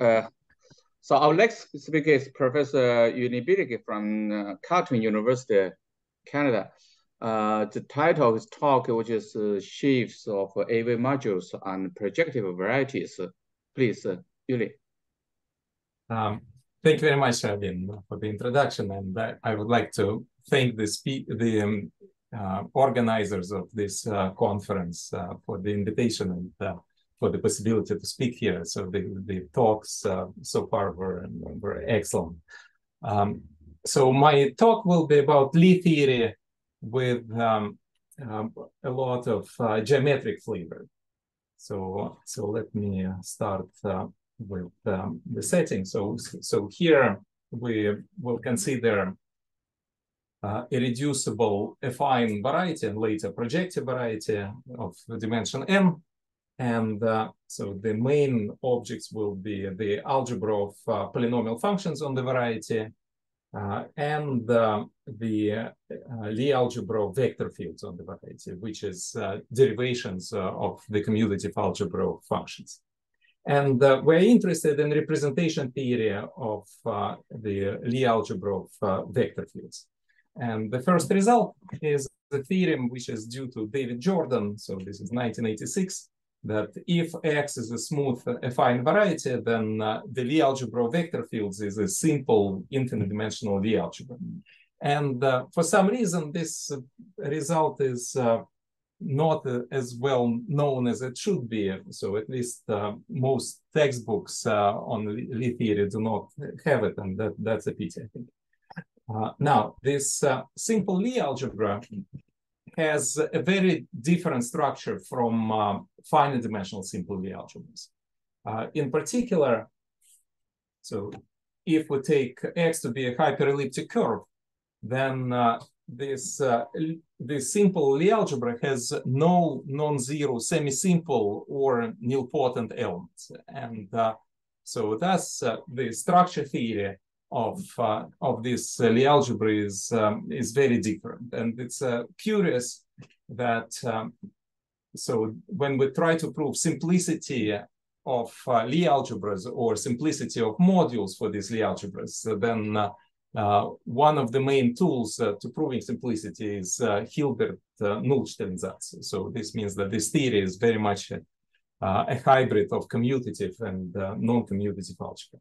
So our next speaker is Professor Yuly Billig from Carleton University, Canada. The title of his talk, which is Sheaves of AV-modules and projective varieties. Please, Yuly. Thank you very much, Xiamen, for the introduction, and I would like to thank the organizers of this conference for the invitation and for the possibility to speak here. So the talks so far were excellent. So my talk will be about Lie theory with a lot of geometric flavor. So let me start with the setting. So here we will consider irreducible affine variety and later projective variety of dimension n. And so the main objects will be the algebra of polynomial functions on the variety and the Lie algebra of vector fields on the variety, which is derivations of the commutative algebra of functions. And we're interested in representation theory of the Lie algebra of vector fields. And the first result is the theorem which is due to David Jordan. So this is 1986, that if X is a smooth affine variety, then the Lie algebra of vector fields is a simple infinite dimensional Lie algebra. And for some reason, this result is not as well known as it should be. So at least most textbooks on Lie theory do not have it, and that's a pity, I think. Now, this simple Lie algebra has a very different structure from finite dimensional simple Lie algebras. In particular, so if we take X to be a hyperelliptic curve, then this simple Lie algebra has no non-zero semi-simple or nilpotent elements. And so thus the structure theory of this Lie algebra is very different. And it's curious that so when we try to prove simplicity of Lie algebras or simplicity of modules for these Lie algebras, then one of the main tools to proving simplicity is Hilbert-Null-Sternsatz. So this means that this theory is very much a hybrid of commutative and non-commutative algebra.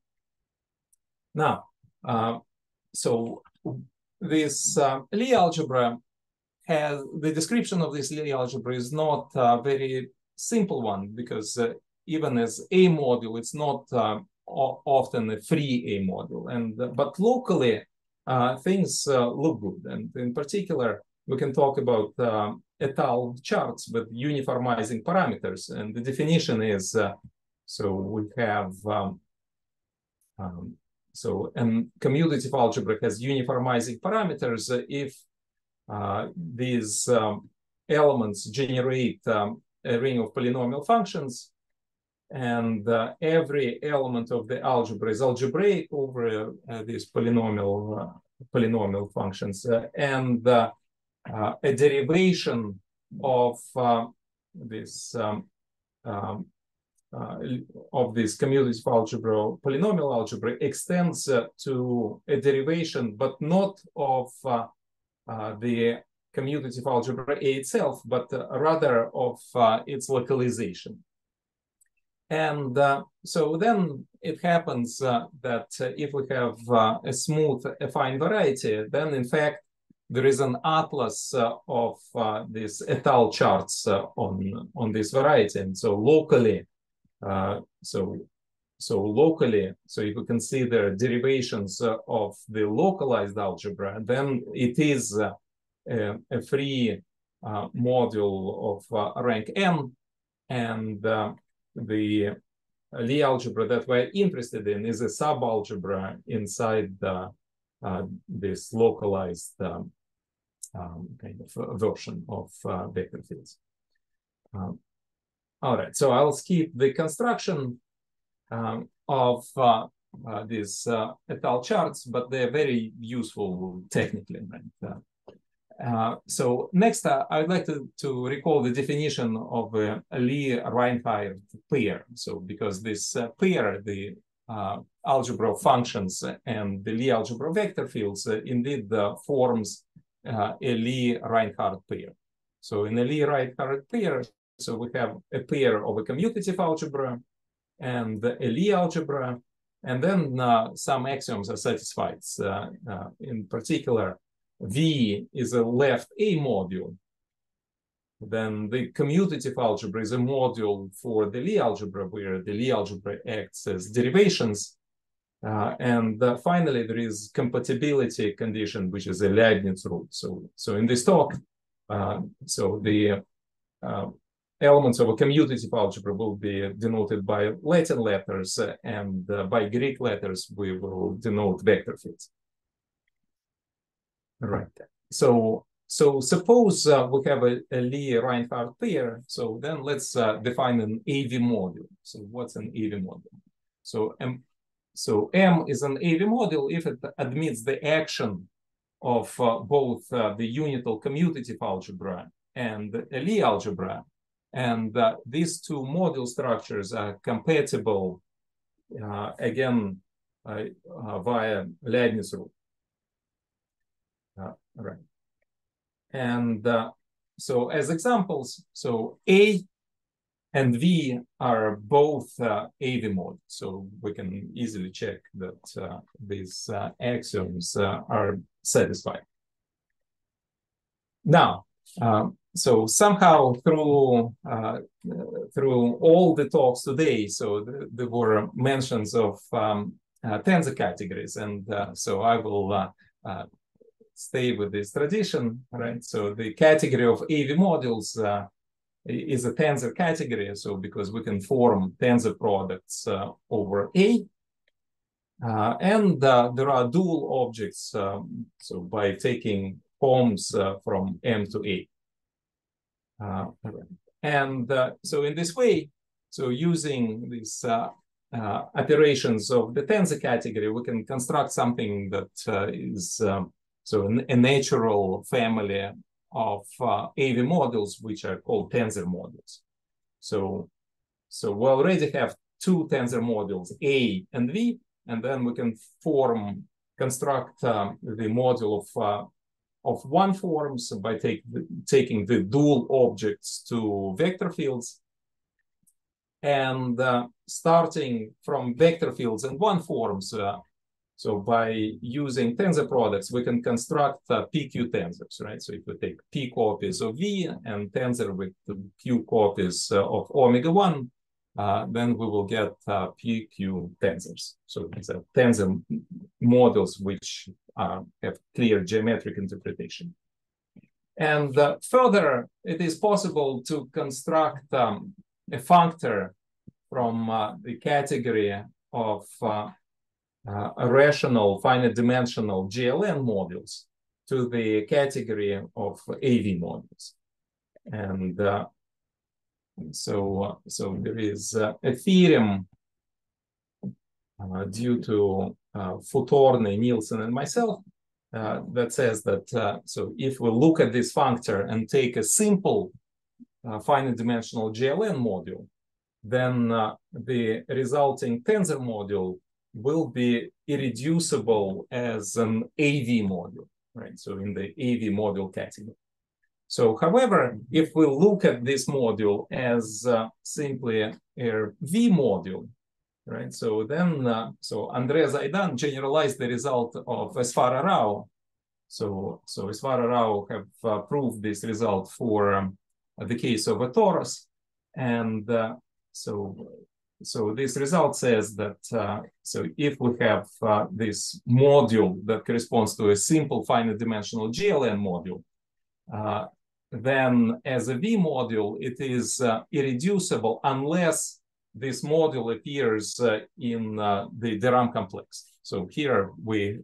Now, so this Lie algebra has, the description of this Lie algebra is not a very simple one, because even as a module, it's not often a free a module, and but locally things look good. And in particular, we can talk about étale charts with uniformizing parameters, and the definition is so we have so commutative algebra has uniformizing parameters if these elements generate a ring of polynomial functions, and every element of the algebra is algebraic over these polynomial functions, and a derivation of this commutative algebra, polynomial algebra, extends to a derivation, but not of the commutative algebra A itself, but rather of its localization. And so then it happens that if we have a smooth affine variety, then in fact there is an atlas of these étale charts on this variety. And so locally, so locally, so if we consider derivations of the localized algebra, then it is a free module of rank n, and the Lie algebra that we're interested in is a subalgebra inside this localized kind of version of vector fields. All right, so I'll skip the construction of these étale charts, but they're very useful technically. Right? So next, I'd like to recall the definition of a Lie-Reinhardt pair. So because this pair, the algebra of functions and the Lie algebra vector fields indeed forms a Lie-Reinhardt pair. So in a Lie-Reinhardt pair, so we have a pair of a commutative algebra and a Lie algebra, and then some axioms are satisfied. In particular, V is a left A module. Then the commutative algebra is a module for the Lie algebra, where the Lie algebra acts as derivations. And finally, there is compatibility condition, which is a Leibniz rule. So in this talk, so the elements of a commutative algebra will be denoted by Latin letters, and by Greek letters, we will denote vector fields. Right. So suppose we have a Lie-Reinhardt pair. So then let's define an AV module. So what's an AV module? So M is an AV module if it admits the action of both the unital commutative algebra and the Lie algebra. And these two module structures are compatible, again, via Leibniz rule. Right. And so as examples, so A and V are both AV modules. So we can easily check that these axioms are satisfied. Now, so somehow through all the talks today, so there were mentions of tensor categories, and so I will stay with this tradition, right? So the category of AV modules is a tensor category, so because we can form tensor products over A, and there are dual objects, so by taking forms from M to A. And so in this way, so using these operations of the tensor category, we can construct something that is so a natural family of AV modules, which are called tensor modules. So we already have two tensor modules, A and V, and then we can construct the module of one form by taking the dual objects to vector fields, and starting from vector fields in one forms. So by using tensor products, we can construct PQ tensors, right? So if we take P copies of V and tensor with Q copies of omega 1, then we will get PQ tensors. So these are tensor models which have clear geometric interpretation. And further, it is possible to construct a functor from the category of rational finite dimensional GLN modules to the category of AV modules. And so there is a theorem due to Futorne, Nielsen, and myself that says that so if we look at this functor and take a simple finite dimensional GLN module, then the resulting tensor module will be irreducible as an AV module, right? So in the AV module category. So, however, if we look at this module as simply a V module, right? So then, so André Zaidan generalized the result of Isfahan Rao. So Isfahan Rao have proved this result for the case of a torus, and so this result says that so if we have this module that corresponds to a simple finite dimensional GLN module, then as a V module, it is irreducible unless this module appears in the de Rham complex. So here we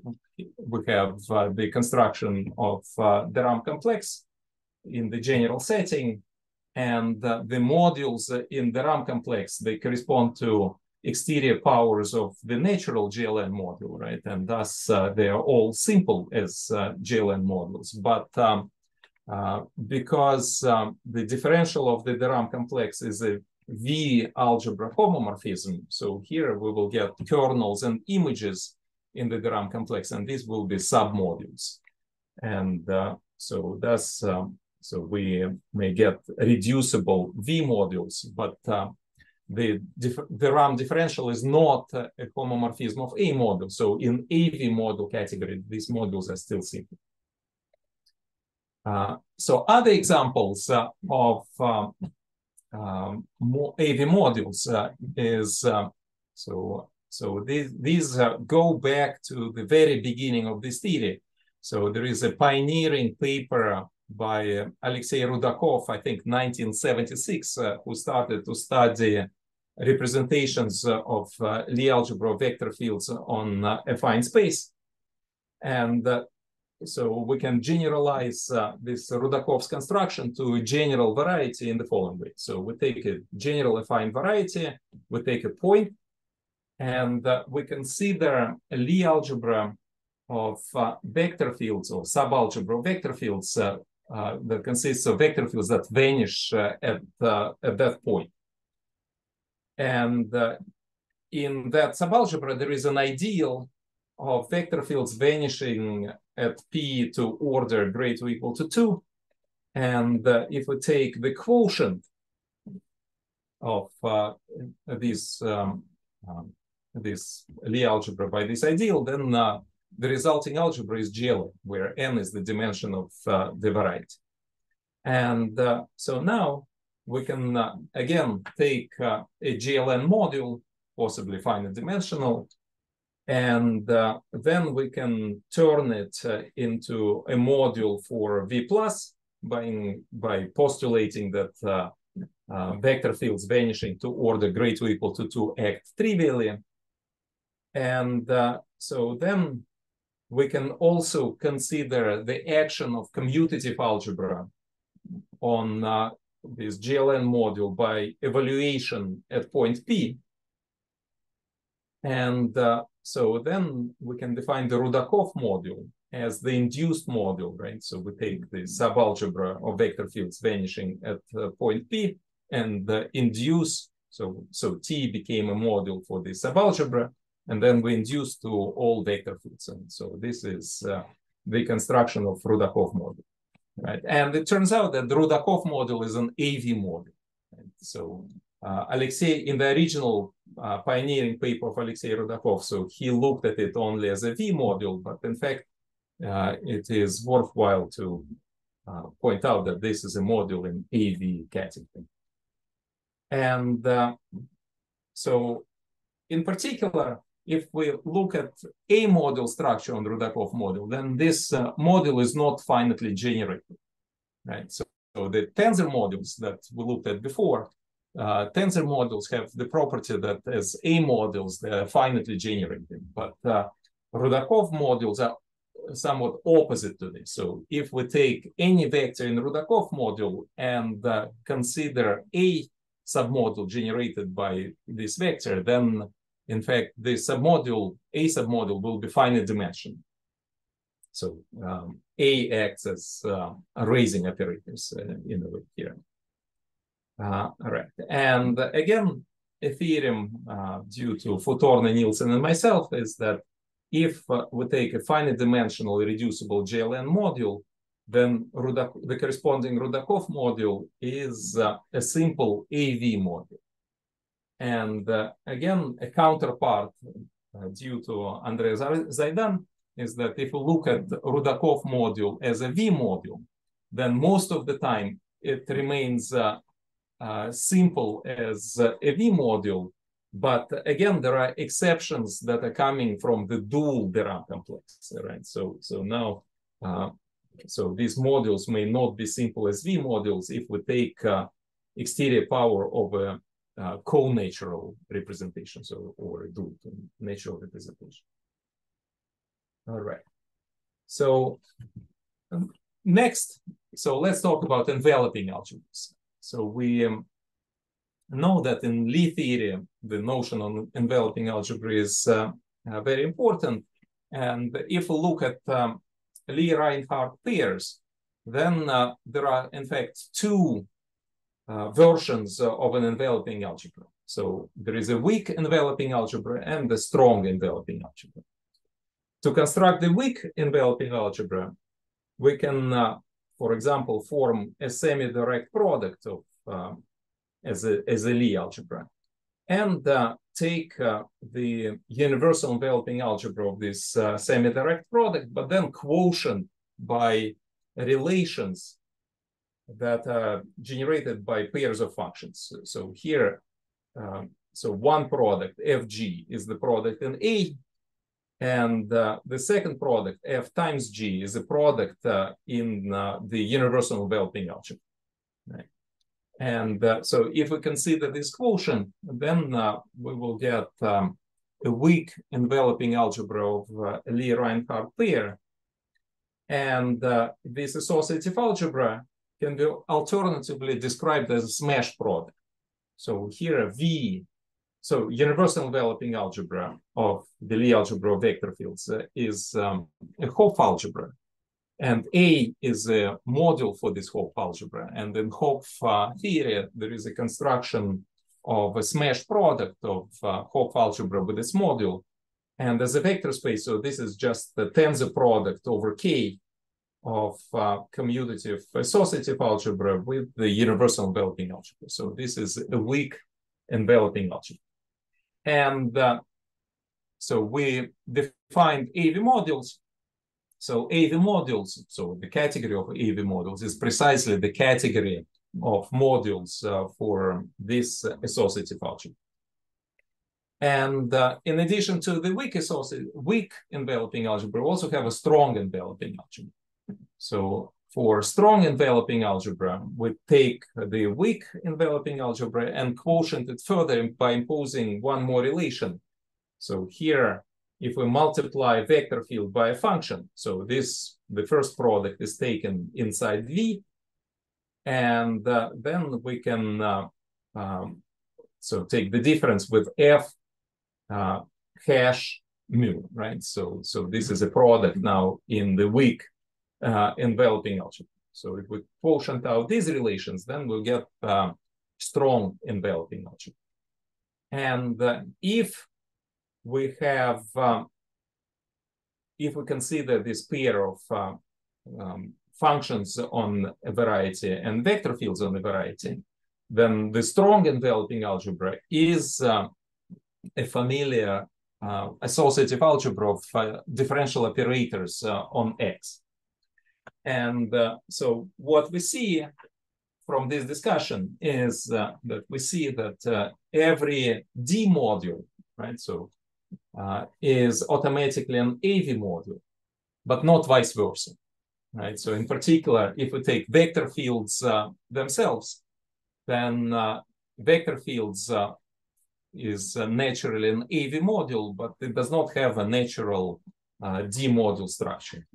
have the construction of de Rham complex in the general setting, and the modules in the de Rham complex, they correspond to exterior powers of the natural GLN module, right? And thus they are all simple as GLN modules. But because the differential of the de Rham complex is a V algebra homomorphism. So here we will get kernels and images in the de Rham complex, and these will be submodules. And so thus, so we may get reducible V modules, but the de Rham differential is not a homomorphism of A module. So in AV module category, these modules are still simple. So other examples of AV modules is so these go back to the very beginning of this theory. So there is a pioneering paper by Alexei Rudakov, I think 1976, who started to study representations of Lie algebra vector fields on affine space. And so we can generalize this Rudakov's construction to a general variety in the following way. So we take a general affine variety, we take a point, and we consider a Lie algebra of vector fields or subalgebra vector fields that consists of vector fields that vanish at that point. And in that subalgebra, there is an ideal of vector fields vanishing at p to order greater or equal to 2. And if we take the quotient of this Lie algebra by this ideal, then the resulting algebra is GLN, where n is the dimension of the variety. And so now we can again take a GLN module, possibly finite dimensional, and then we can turn it into a module for V plus by postulating that vector fields vanishing to order greater or equal to 2 act trivially. And so then we can also consider the action of commutative algebra on this GLN module by evaluation at point P. And so then we can define the Rudakov module as the induced module, right? So we take the subalgebra of vector fields vanishing at point P and induce, so T became a module for the subalgebra, and then we induce to all vector fields. And so this is the construction of Rudakov module, right? And it turns out that the Rudakov module is an AV module. Right? So Alexei, in the original pioneering paper of Alexei Rudakov, so he looked at it only as a V module, but in fact, it is worthwhile to point out that this is a module in AV category. And so in particular, if we look at a module structure on the Rudakov module, then this module is not finitely generated, right? So the tensor modules that we looked at before, tensor modules have the property that as A modules, they're finitely generated, but Rudakov modules are somewhat opposite to this. So if we take any vector in the Rudakov module and consider a submodule generated by this vector, then in fact, the submodule, a submodule will be finite dimension. So A acts as raising operators in a way here. All right. And again, a theorem due to Futorna, Nielsen, and myself is that if we take a finite dimensional reducible GLN module, then the corresponding Rudakov module is a simple AV module. And again, a counterpart due to Andrei Zaidan is that if we look at the Rudakov module as a V module, then most of the time it remains simple as a V module. But again, there are exceptions that are coming from the dual de Rham complex, right? So now, so these modules may not be simple as V modules if we take exterior power of a co-natural representation, so or a dual natural representation. All right. So next, so let's talk about enveloping algebras. So we know that in Lie theory, the notion of enveloping algebra is very important. And if we look at Lie-Reinhardt pairs, then there are in fact two versions of an enveloping algebra. So there is a weak enveloping algebra and a strong enveloping algebra. To construct the weak enveloping algebra, we can, for example, form a semi-direct product of as a Lie algebra, and take the universal enveloping algebra of this semi-direct product, but then quotient by relations that are generated by pairs of functions. So here, so one product, Fg, is the product in A, and the second product, F times G, is a product in the universal enveloping algebra. Right? And so if we consider this quotient, then we will get a weak enveloping algebra of Lie-Reinhardt pair. And this associative algebra can be alternatively described as a smash product. So here V, so universal enveloping algebra of the Lie algebra of vector fields is a Hopf algebra. And A is a module for this Hopf algebra. And in Hopf theory, there is a construction of a smash product of Hopf algebra with this module. And as a vector space, so this is just the tensor product over K of commutative associative algebra with the universal enveloping algebra. So this is a weak enveloping algebra. And so we defined AV modules. So AV modules, so the category of AV modules is precisely the category of modules for this associative algebra. And in addition to the weak enveloping algebra, we also have a strong enveloping algebra. So for strong enveloping algebra, we take the weak enveloping algebra and quotient it further by imposing one more relation. So here, if we multiply vector field by a function, so the first product is taken inside V, and then we can so take the difference with F hash mu, right? So this is a product now in the weak enveloping algebra. So if we quotient out these relations, then we'll get strong enveloping algebra. And if we have, if we consider this pair of functions on a variety and vector fields on a variety, then the strong enveloping algebra is a familiar associative algebra of differential operators on X. And so what we see from this discussion is that we see that every D module, right, so is automatically an AV module, but not vice versa, right? So in particular, if we take vector fields themselves, then vector fields is naturally an AV module, but it does not have a natural D module structure.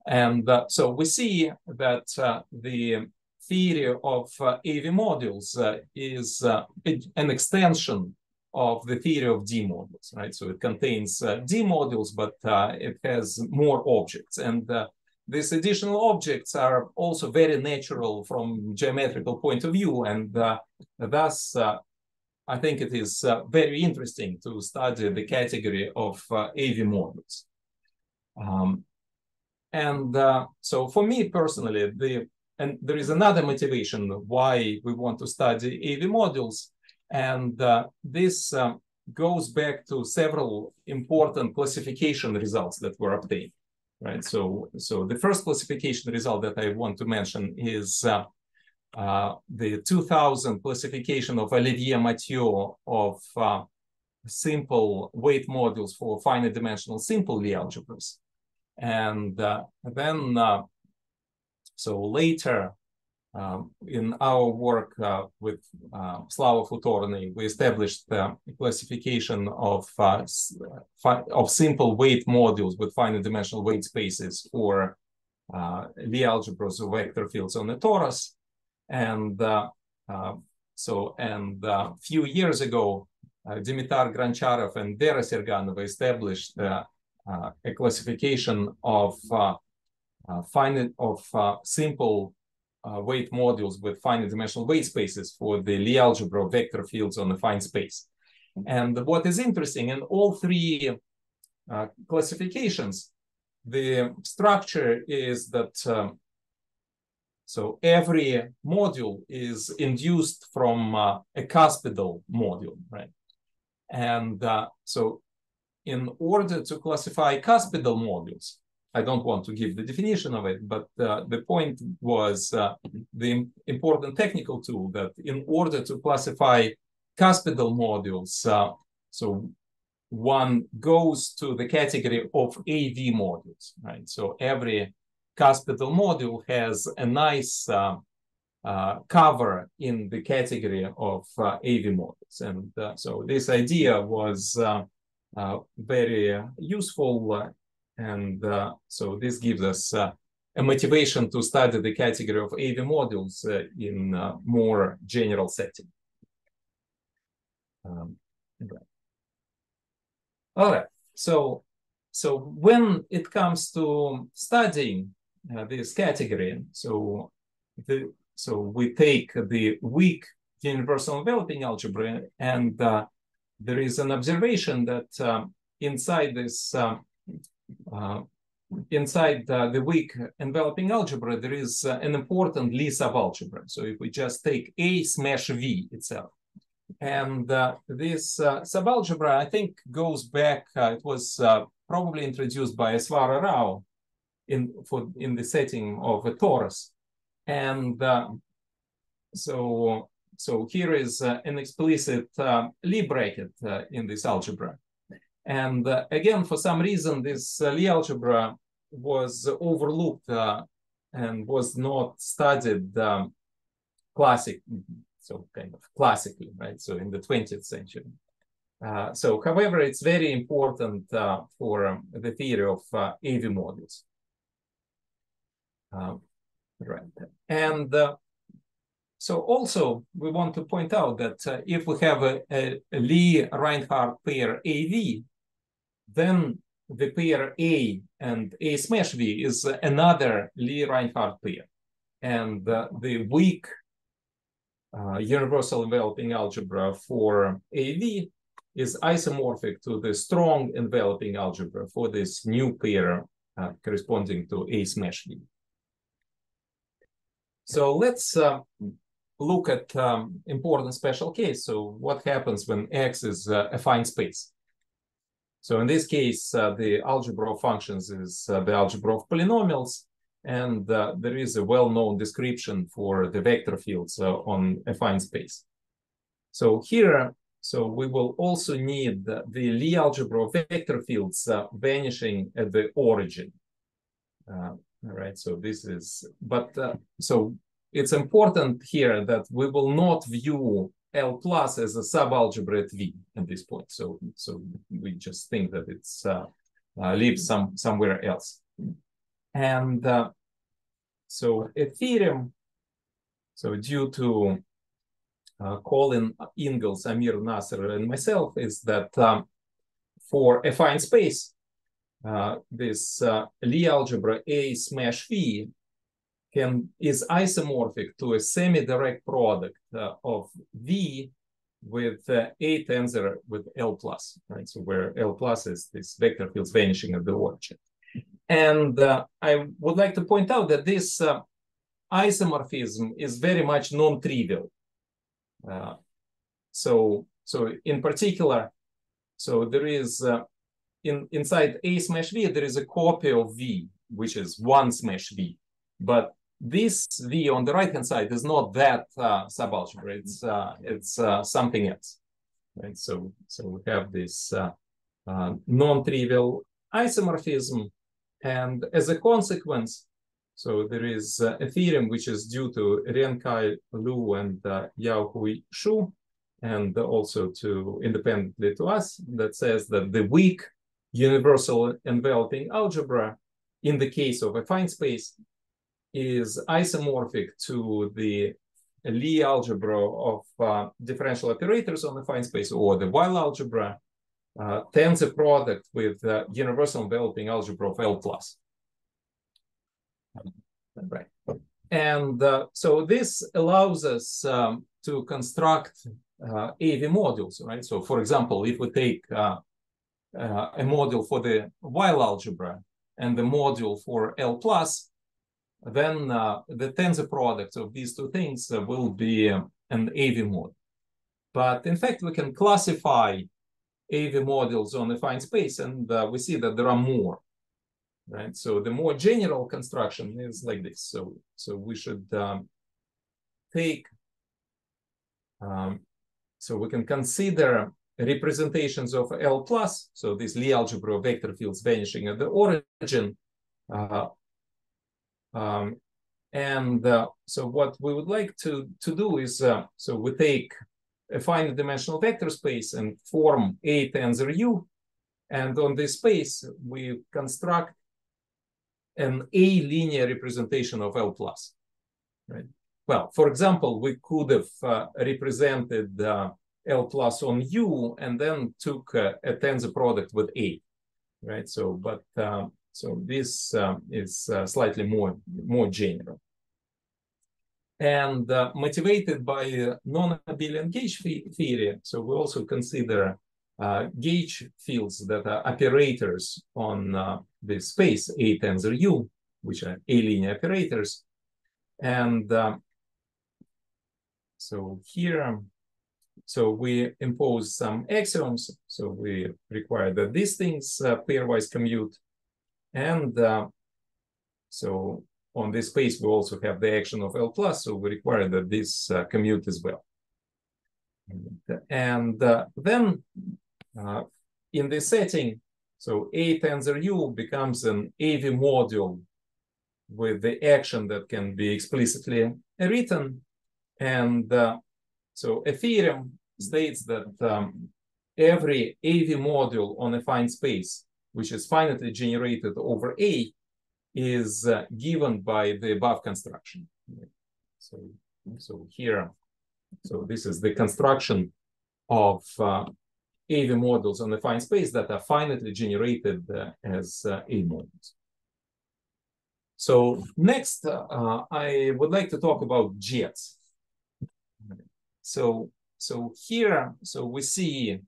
And so we see that the theory of AV modules is an extension of the theory of D modules, right? So it contains D modules, but it has more objects. And these additional objects are also very natural from geometrical point of view. And thus, I think it is very interesting to study the category of AV modules. So for me personally, and there is another motivation why we want to study AV modules, and this goes back to several important classification results that were obtained, right? So the first classification result that I want to mention is the 2000 classification of Olivier Mathieu of simple weight modules for finite dimensional simple Lie algebras. And then, so later in our work with Slava Futorny, we established the classification of simple weight modules with finite dimensional weight spaces for Lie algebras of vector fields on the torus. And a few years ago, Dimitar Grancharov and Vera Serganova established a classification of simple weight modules with finite dimensional weight spaces for the Lie algebra of vector fields on a fine space. And what is interesting in all three classifications, the structure is that so every module is induced from a cuspidal module, right? And so in order to classify cuspidal modules, I don't want to give the definition of it, but the point was the important technical tool that in order to classify cuspidal modules, so one goes to the category of AV modules, right? So every cuspidal module has a nice cover in the category of AV modules. And so this idea was very useful. And so this gives us a motivation to study the category of AV modules in a more general setting. All right. So when it comes to studying this category, so we take the weak universal enveloping algebra, and there is an observation that inside this inside the weak enveloping algebra, there is an important Lie subalgebra. So if we just take A smash V itself, and this subalgebra, I think, goes back, it was probably introduced by Isfahan Rao in the setting of a torus. And so here is an explicit Lie bracket in this algebra. And again, for some reason, this Lie algebra was overlooked and was not studied classically, right? So in the 20th century. So, however, it's very important for the theory of AV modules. Right. And so also we want to point out that if we have a Lie-Reinhardt pair AV, then the pair A and A smash V is another Lie-Reinhardt pair. And the weak universal enveloping algebra for AV is isomorphic to the strong enveloping algebra for this new pair corresponding to A smash V. So let's look at important special case. So what happens when X is a fine space? So in this case, the algebra of functions is the algebra of polynomials, and there is a well-known description for the vector fields on a fine space. So here, so we will also need the Lie algebra of vector fields vanishing at the origin. All right, so this is, but so it's important here that we will not view L plus as a subalgebra at V at this point. So we just think that it's lives somewhere else. And so a theorem, so due to Colin, Ingalls, Amir, Nasser, and myself, is that for a fine space, this Lie algebra A smash V is isomorphic to a semi-direct product of V with A tensor with L plus, right? So where L plus is this vector fields vanishing at the origin. And I would like to point out that this isomorphism is very much non-trivial. So in particular, so there is inside A smash V, there is a copy of V, which is 1 smash V. But this V on the right-hand side is not that subalgebra. It's something else, right? So we have this non-trivial isomorphism, and as a consequence, so there is a theorem which is due to Ren-Kai Liu and Yao-Hui Shu, and also independently to us, that says that the weak universal enveloping algebra in the case of a fine space is isomorphic to the Lie algebra of differential operators on the fine space, or the Weil algebra, tensor product with universal enveloping algebra of L plus. Right. And so this allows us to construct AV modules, right? So for example, if we take a module for the while algebra and the module for L plus, then the tensor product of these two things will be an AV module. But in fact, we can classify AV modules on affine space, and we see that there are more, right? So the more general construction is like this. So we should take, so we can consider representations of L plus, so this Lie algebra of vector fields vanishing at the origin. So what we would like to do is, so we take a finite dimensional vector space and form A tensor U, and on this space we construct an A linear representation of L plus, right? Well, for example, we could have represented L plus on U and then took a tensor product with A, right? So, but so this is slightly more general. And motivated by non-abelian gauge theory, so we also consider gauge fields that are operators on this space A tensor U, which are A linear operators. And so here, so we impose some axioms. So we require that these things pairwise commute. And so on this space, we also have the action of L plus, so we require that this commute as well. And then in this setting, so A tensor U becomes an AV module with the action that can be explicitly written. And so a theorem states that every AV module on a affine space, which is finitely generated over A, is given by the above construction. So here, so this is the construction of AV modules on the affine space that are finitely generated as A modules. So next, I would like to talk about jets. So here, so we see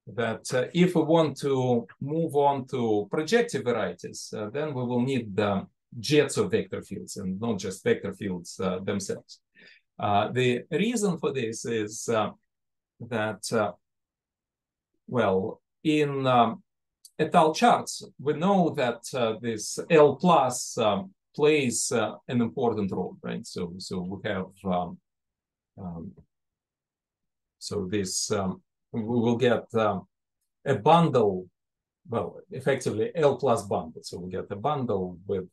that if we want to move on to projective varieties, then we will need jets of vector fields and not just vector fields themselves. The reason for this is that, well, in étale charts, we know that this L plus plays an important role, right? So we have, so this, we will get a bundle, well, effectively L plus bundle. So we get a bundle with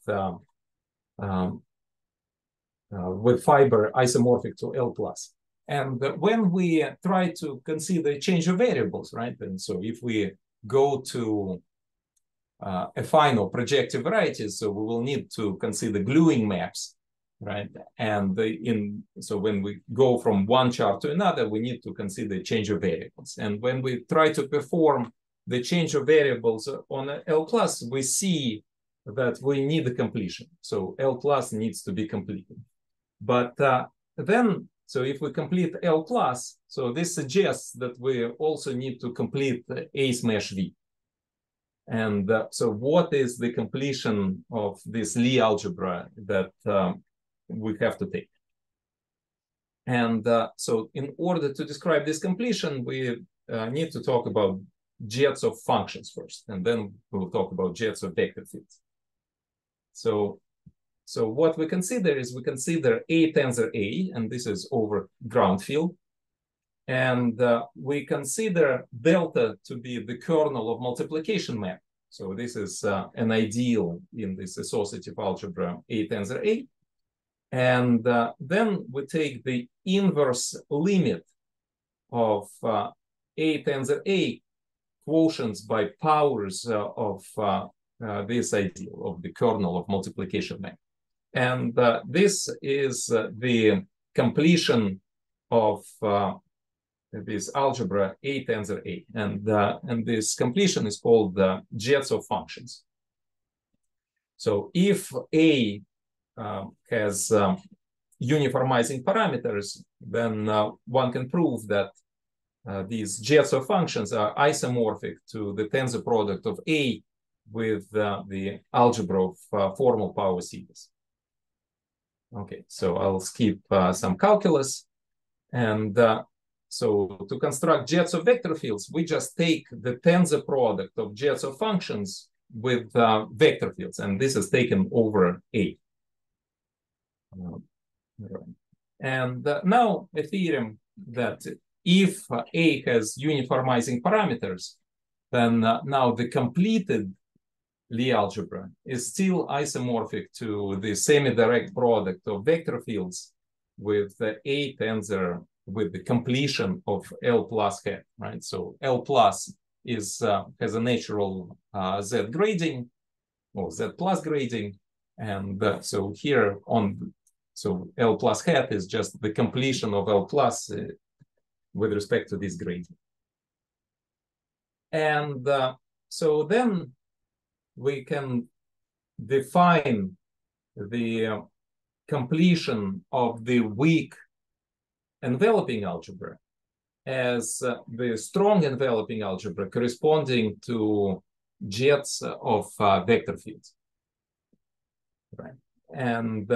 fiber isomorphic to L plus. And when we try to consider change of variables, right? And so if we go to affine or projective varieties, so we will need to consider gluing maps, right? And so when we go from one chart to another, we need to consider change of variables. And when we try to perform the change of variables on L plus, we see that we need a completion. So L plus needs to be completed. But then, so if we complete L plus, so this suggests that we also need to complete A smash V. And so what is the completion of this Lie algebra that we have to take? And so in order to describe this completion, we need to talk about jets of functions first, and then we'll talk about jets of vector fields. So what we consider is we consider A tensor A, and this is over ground field. And we consider delta to be the kernel of multiplication map. So this is an ideal in this associative algebra A tensor A. And then we take the inverse limit of A tensor A quotients by powers of this ideal of the kernel of multiplication map. And this is the completion of this algebra A tensor A. And this completion is called jets of functions. So if A has uniformizing parameters, then one can prove that these jets of functions are isomorphic to the tensor product of A with the algebra of formal power series. Okay, so I'll skip some calculus. And so to construct jets of vector fields, we just take the tensor product of jets of functions with vector fields, and this is taken over A. And now a theorem that if A has uniformizing parameters, then now the completed Lie algebra is still isomorphic to the semi-direct product of vector fields with the A tensor with the completion of L plus hat, right? So L plus is has a natural Z grading or Z plus grading, and so here on so L plus hat is just the completion of L plus with respect to this grading. And so then we can define the completion of the weak enveloping algebra as the strong enveloping algebra corresponding to jets of vector fields. Right. And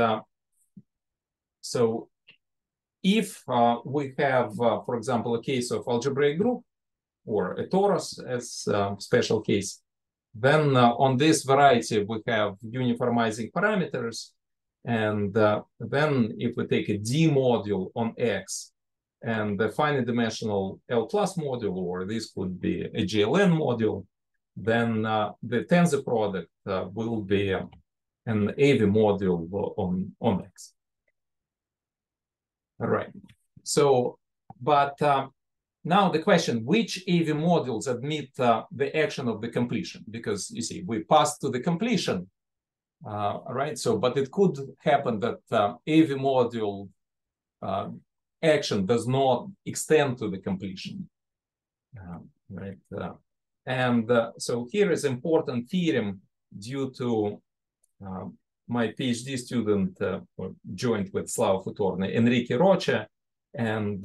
so if we have, for example, a case of algebraic group or a torus as a special case, then on this variety we have uniformizing parameters. And then if we take a D module on X and the finite dimensional L plus module, or this could be a GLN module, then the tensor product will be an AV module on X. All right. So, but now the question, which AV modules admit the action of the completion? Because you see, we passed to the completion, right? So, but it could happen that AV module action does not extend to the completion, right? And so here is important theorem due to my PhD student joined with Slava Futorny, Enrique Rocha, and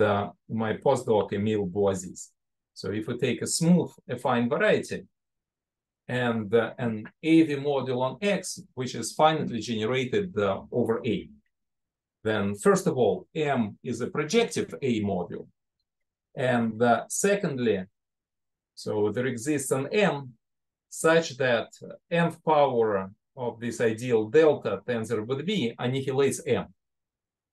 my postdoc, Emil Boaziz. So if we take a smooth affine variety and an AV module on X, which is finitely generated over A, then first of all, M is a projective A module. And secondly, so there exists an M such that nth power of this ideal delta tensor with V annihilates M.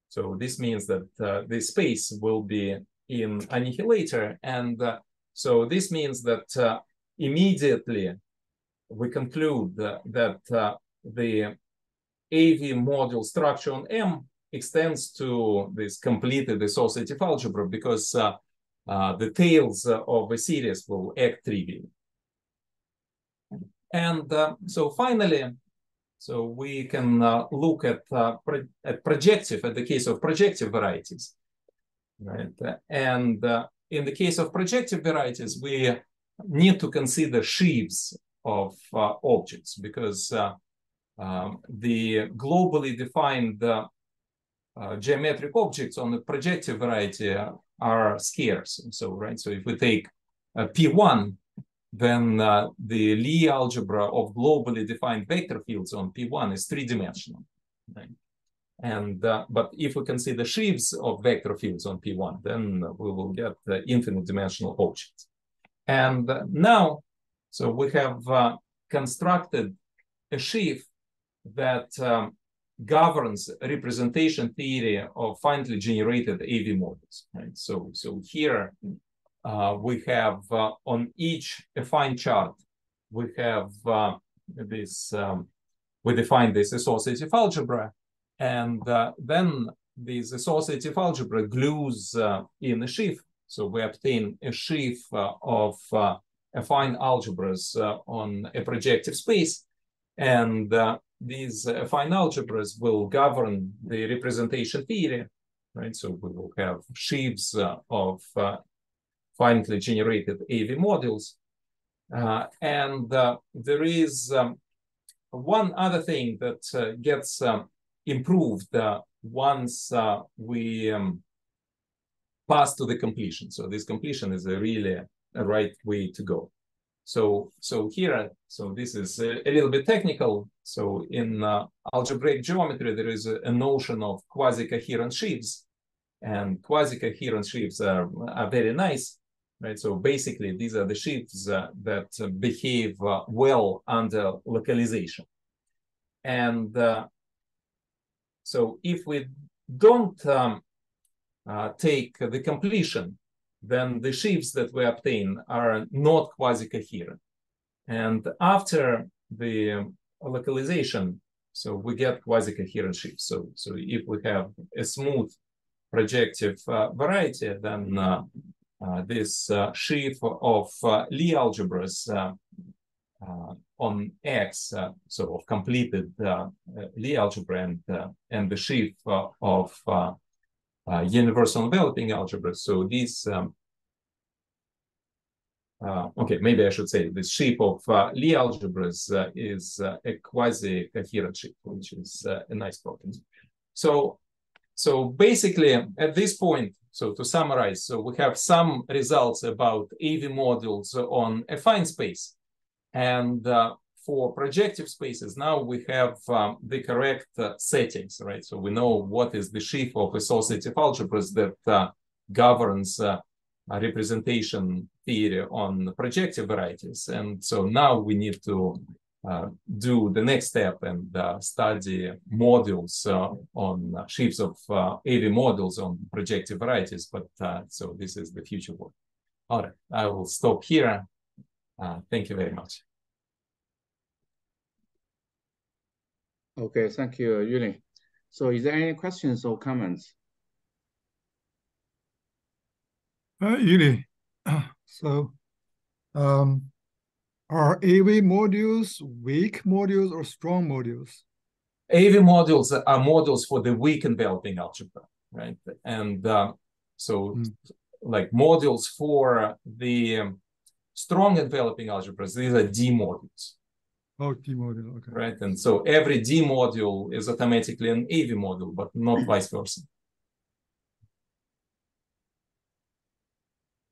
So this means that the space will be in annihilator. And so this means that immediately we conclude that the AV module structure on M extends to this completed associative algebra because the tails of a series will act trivially. And so finally, so we can look at projective, at the case of projective varieties, right? And in the case of projective varieties, we need to consider sheaves of objects because the globally defined geometric objects on the projective variety are scarce. So, right, so if we take P1, then the Lie algebra of globally defined vector fields on P1 is three-dimensional. Right? And but if we consider sheaves of vector fields on P1, then we will get infinite dimensional objects. And now, so we have constructed a sheaf that governs representation theory of finitely generated AV models. Right? So here we have on each affine chart, we have this, we define this associative algebra, and then this associative algebra glues in a sheaf. So we obtain a sheaf of affine algebras on a projective space, and these affine algebras will govern the representation theory, right? So we will have sheaves of finitely generated AV modules. And there is one other thing that gets improved once we pass to the completion. So this completion is really a right way to go. So here, so this is a little bit technical. So in algebraic geometry, there is a notion of quasi-coherent sheaves, and quasi-coherent sheaves are very nice, right? So basically, these are the sheaves that behave well under localization. And so if we don't take the completion, then the sheaves that we obtain are not quasi-coherent. And after the localization, so we get quasi-coherent sheaves. So if we have a smooth projective variety, then this sheaf of Lie algebras on X, so of completed Lie algebra and the sheaf of universal enveloping algebras. So these, okay, maybe I should say the sheaf of Lie algebras is a quasi-coherent sheaf, which is a nice property. So basically, at this point, so to summarize, so we have some results about AV-modules on affine space. And for projective spaces, now we have the correct settings, right? So we know what is the sheaf of associative algebras that governs representation theory on projective varieties. And so now we need to do the next step and study modules on sheaves of AV-modules on projective varieties. But so this is the future work. All right, I will stop here. Thank you very much. Okay, thank you, Yuly. So is there any questions or comments? Yuly, so are AV modules weak modules or strong modules? AV modules are modules for the weak enveloping algebra, right? And like modules for the strong enveloping algebras, these are D modules. Oh, D module, okay. Right, and so every D module is automatically an AV module, but not vice versa.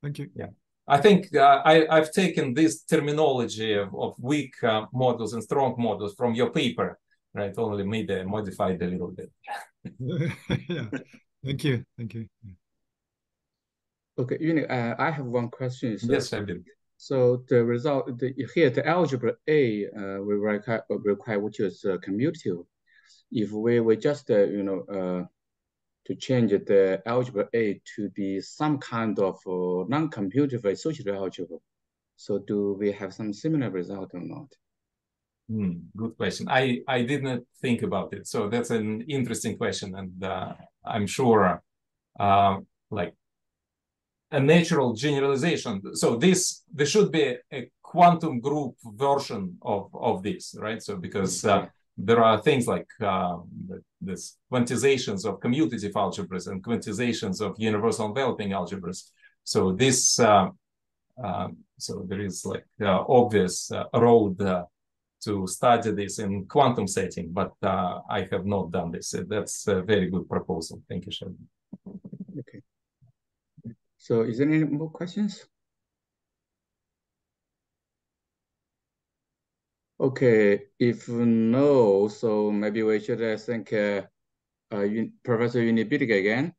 Thank you. Yeah, I think I've taken this terminology of weak modules and strong modules from your paper, right? Only maybe modified a little bit. Yeah, thank you, thank you. Okay, Yuly, I have one question. Yes, I did. So the result, here the algebra A we require which is commutative. If we just to change the algebra A to be some kind of non-commutative associative algebra, so do we have some similar result or not? Good question. I did not think about it. So that's an interesting question, and I'm sure like a natural generalization. So there should be a quantum group version of this, right? So because there are things like this quantizations of commutative algebras and quantizations of universal enveloping algebras. So this so there is like obvious road to study this in quantum setting, but I have not done this. That's a very good proposal. Thank you, Xiamen. Okay. So is there any more questions? Okay, if no, so maybe we should thank Professor Yuly Billig again.